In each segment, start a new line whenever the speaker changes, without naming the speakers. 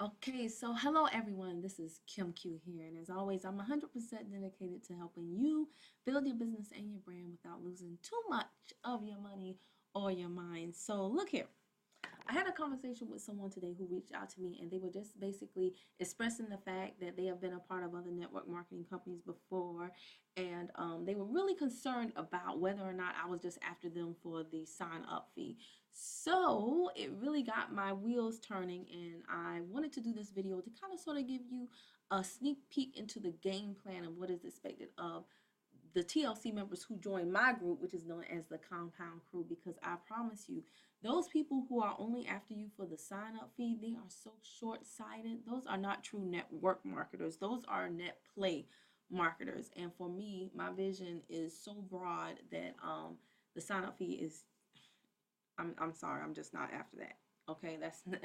Okay, so hello everyone. This is Kim Q here, and as always, I'm 100% dedicated to helping you build your business and your brand without losing too much of your money or your mind. So, look here. I had a conversation with someone today who reached out to me, and they were just basically expressing the fact that they have been a part of other network marketing companies before, and they were really concerned about whether or not I was just after them for the sign up fee. So it really got my wheels turning, and I wanted to do this video to kind of sort of give you a sneak peek into the game plan of what is expected of the TLC members who join my group, which is known as the Compound Crew, because I promise you, those people who are only after you for the sign up fee, they are so short sighted. Those are not true network marketers, those are net play marketers. And for me, my vision is so broad that the sign up fee is, I'm sorry, I'm just not after that. Okay, that's not,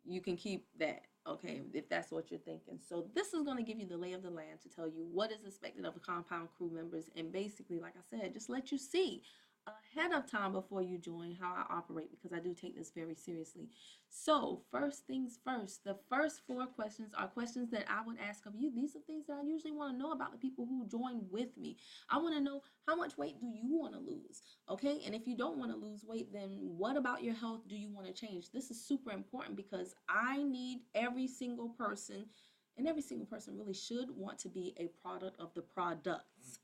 you can keep that, okay, if that's what you're thinking. So this is going to give you the lay of the land to tell you what is expected of the Compound Crew members, and basically, like I said, just let you see ahead of time before you join how I operate, because I do take this very seriously. So first things first, the first four questions are questions that I would ask of you. These are things that I usually want to know about the people who join with me. I want to know, how much weight do you want to lose? Okay, and if you don't want to lose weight, then what about your health do you want to change? This is super important because I need every single person, and every single person really should want to be a product of the products.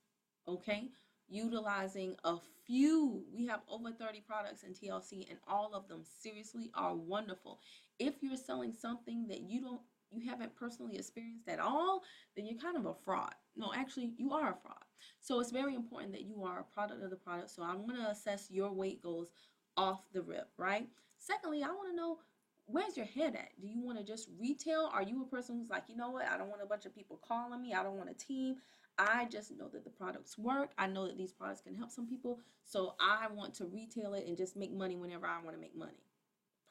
Okay, utilizing a few. We have over 30 products in TLC, and all of them seriously are wonderful. If you're selling something that you haven't personally experienced at all, then you're kind of a fraud. No, actually, you are a fraud. So it's very important that you are a product of the product. So I'm going to assess your weight goals off the rip, right? Secondly, I want to know, where's your head at? Do you want to just retail? Are you a person who's like, you know what? I don't want a bunch of people calling me. I don't want a team. I just know that the products work. I know that these products can help some people. So I want to retail it and just make money whenever I want to make money.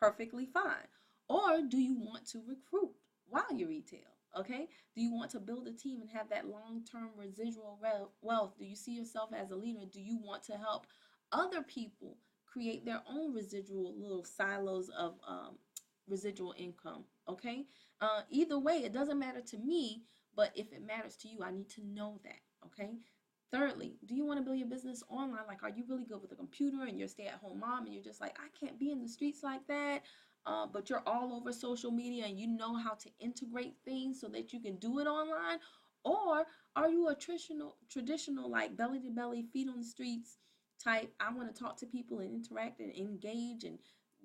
Perfectly fine. Or do you want to recruit while you retail? Okay. Do you want to build a team and have that long-term residual wealth? Do you see yourself as a leader? Do you want to help other people create their own residual little silos of residual income? Okay. Either way, it doesn't matter to me, but if it matters to you, I need to know that. Okay. Thirdly, do you want to build your business online? Like, are you really good with a computer and you're a stay-at-home mom and you're just like, I can't be in the streets like that, but you're all over social media and you know how to integrate things so that you can do it online? Or are you a traditional like belly to belly, feet on the streets type? I want to talk to people and interact and engage and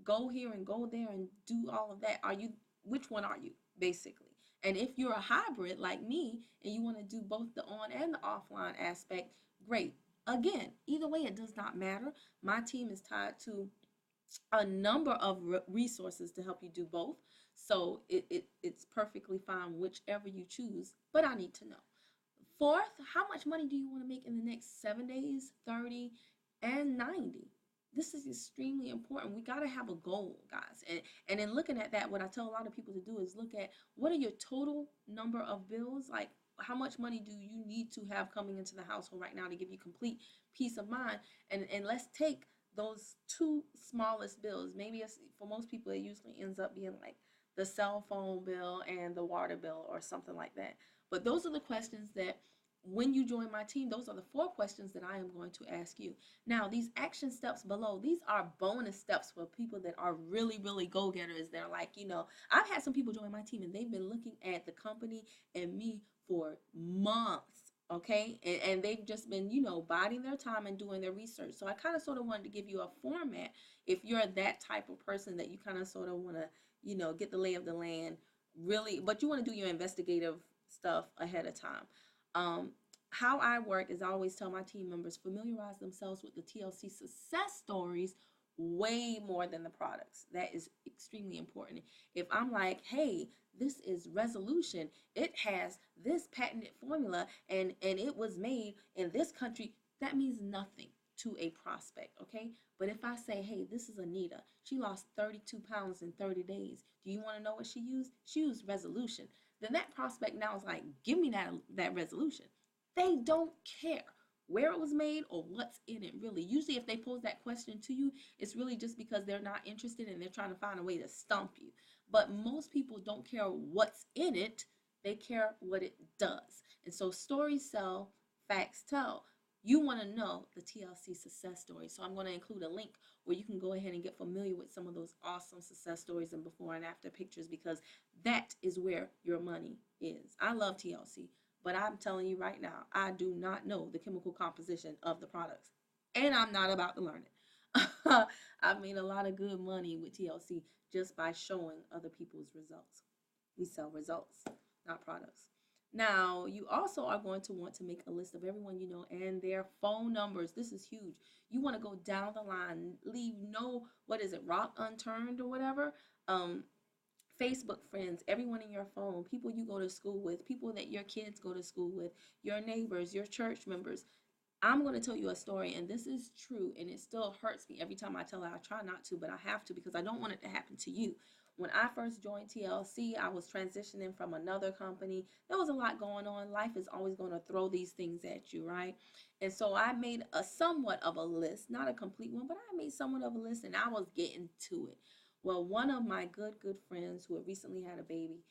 go here and go there and do all of that. Are you, which one are you, basically? And if you're a hybrid like me and you want to do both the on and the offline aspect, great. Again, either way, it does not matter. My team is tied to a number of resources to help you do both. So it's perfectly fine whichever you choose, but I need to know. Fourth, how much money do you want to make in the next 7 days, 30, and 90? This is extremely important. We got to have a goal, guys. And in looking at that, what I tell a lot of people to do is look at, what are your total number of bills? Like, how much money do you need to have coming into the household right now to give you complete peace of mind? And let's take those two smallest bills. Maybe it's, for most people, it usually ends up being like the cell phone bill and the water bill or something like that. But those are the questions that, when you join my team, those are the four questions that I am going to ask you. Now, these action steps below, these are bonus steps for people that are really, really go-getters. They're like, I've had some people join my team and they've been looking at the company and me for months, okay? And they've just been, biding their time and doing their research. So I kind of sort of wanted to give you a format if you're that type of person that you kind of sort of want to, get the lay of the land, really, but you want to do your investigative stuff ahead of time. How I work is I always tell my team members, familiarize themselves with the TLC success stories way more than the products. That is extremely important. If I'm like, hey, this is resolution, it has this patented formula and it was made in this country, that means nothing to a prospect, okay? But if I say, hey, this is Anita, she lost 32 pounds in 30 days. Do you want to know what she used? She used resolution. Then that prospect now is like, give me that resolution. They don't care. where it was made or what's in it, really. Usually if they pose that question to you, it's really just because they're not interested and they're trying to find a way to stump you. But most people don't care what's in it, they care what it does. And so stories sell, facts tell. You want to know the TLC success story. So I'm going to include a link where you can go ahead and get familiar with some of those awesome success stories and before and after pictures, because that is where your money is. I love TLC, but I'm telling you right now, I do not know the chemical composition of the products, and I'm not about to learn it. I've made a lot of good money with TLC just by showing other people's results. We sell results, not products. Now, you also are going to want to make a list of everyone you know and their phone numbers. This is huge. You want to go down the line, leave no, what is it, rock unturned or whatever. Um, Facebook friends, everyone in your phone, people you go to school with, people that your kids go to school with, your neighbors, your church members. I'm going to tell you a story, and this is true, and it still hurts me every time I tell it. I try not to, but I have to because I don't want it to happen to you. When I first joined TLC, I was transitioning from another company. There was a lot going on. Life is always going to throw these things at you, right? And so I made a somewhat of a list, not a complete one, but I made somewhat of a list, and I was getting to it. Well, one of my good friends who had recently had a baby,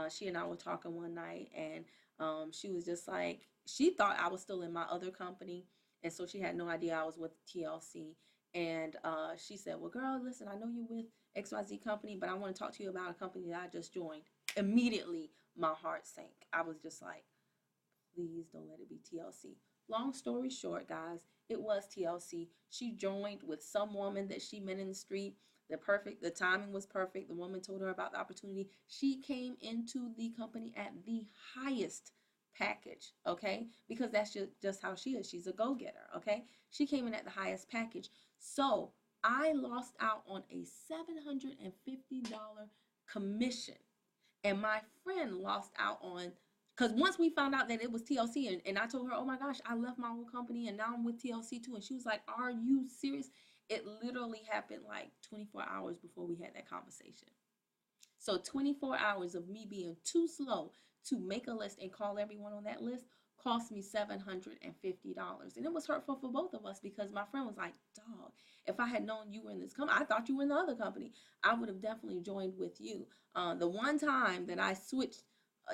she and I were talking one night, and she was just like, she thought I was still in my other company, and so she had no idea I was with TLC. And she said, well, girl, listen, I know you're with XYZ company, but I want to talk to you about a company that I just joined. Immediately, my heart sank. I was just like, please don't let it be TLC. Long story short, guys, it was TLC. She joined with some woman that she met in the street. The timing was perfect. The woman told her about the opportunity. She came into the company at the highest package, okay? Because that's just how she is. She's a go-getter, okay? She came in at the highest package. So I lost out on a $750 commission. And my friend lost out on, because once we found out that it was TLC, and I told her, oh my gosh, I left my old company and now I'm with TLC too. And she was like, are you serious? It literally happened like 24 hours before we had that conversation. So 24 hours of me being too slow to make a list and call everyone on that list cost me $750. And it was hurtful for both of us because my friend was like, dog, if I had known you were in this company, I thought you were in the other company, I would have definitely joined with you. The one time that I switched,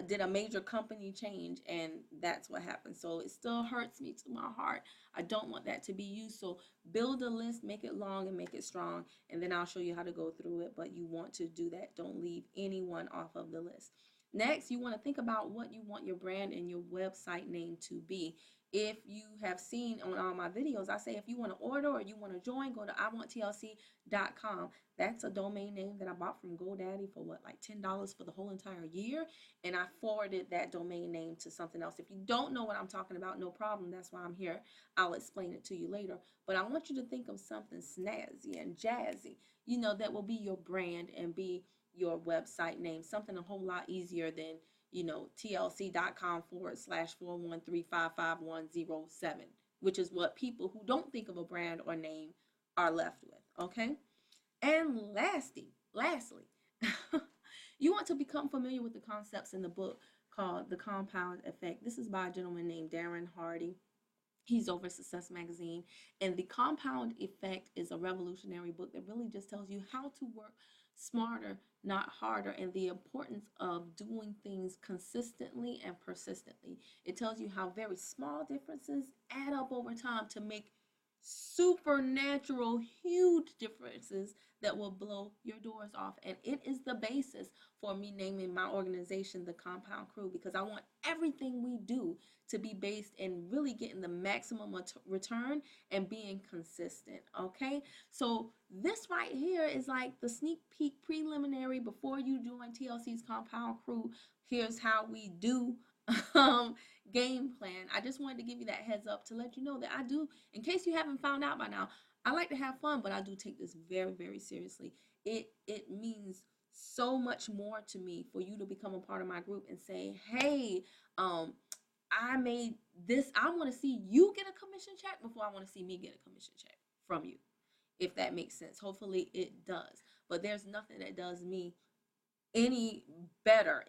did a major company change, and that's what happened. So it still hurts me to my heart. I don't want that to be you. So build a list, make it long and make it strong, and then I'll show you how to go through it. But you want to do that. Don't leave anyone off of the list. Next, you want to think about what you want your brand and your website name to be. If you have seen on all my videos, I say if you want to order or you want to join, go to iwantlc.com. That's a domain name that I bought from GoDaddy for what, like $10 for the whole entire year. And I forwarded that domain name to something else. If you don't know what I'm talking about, no problem. That's why I'm here. I'll explain it to you later. But I want you to think of something snazzy and jazzy, you know, that will be your brand and be your website name, something a whole lot easier than, you know, tlc.com/413555107, which is what people who don't think of a brand or name are left with. Okay. And lastly, you want to become familiar with the concepts in the book called The Compound Effect. This is by a gentleman named Darren Hardy. He's over Success Magazine. And The Compound Effect is a revolutionary book that really just tells you how to work smarter, not harder, and the importance of doing things consistently and persistently. It tells you how very small differences add up over time to make supernatural, huge differences that will blow your doors off. And it is the basis for me naming my organization the Compound Crew, because I want everything we do to be based in really getting the maximum return and being consistent. Okay, so this right here is like the sneak peek preliminary before you join TLC's Compound Crew. Here's how we do game plan. I just wanted to give you that heads up to let you know that I do, in case you haven't found out by now, I like to have fun, but I do take this very, very seriously. It means so much more to me for you to become a part of my group and say, hey, I made this. I want to see you get a commission check before I want to see me get a commission check from you, if that makes sense. Hopefully it does. But there's nothing that does me any better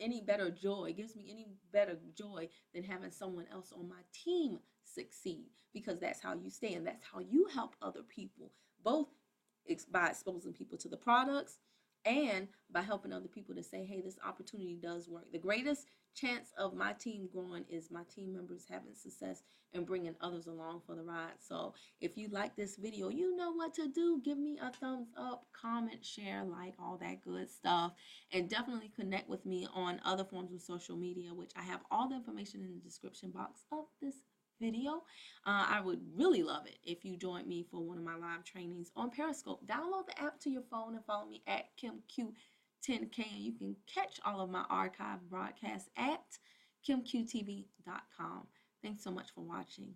joy. It gives me any better joy than having someone else on my team succeed, because that's how you stay and that's how you help other people, both by exposing people to the products and by helping other people to say, hey, this opportunity does work. The greatest chance of my team growing is my team members having success and bringing others along for the ride. So if you like this video, you know what to do. Give me a thumbs up, comment, share, like, all that good stuff. And definitely connect with me on other forms of social media, which I have all the information in the description box of this video. I would really love it if you joined me for one of my live trainings on Periscope. Download the app to your phone and follow me at KimQ10K, and you can catch all of my archive broadcasts at kimqtv.com. Thanks so much for watching.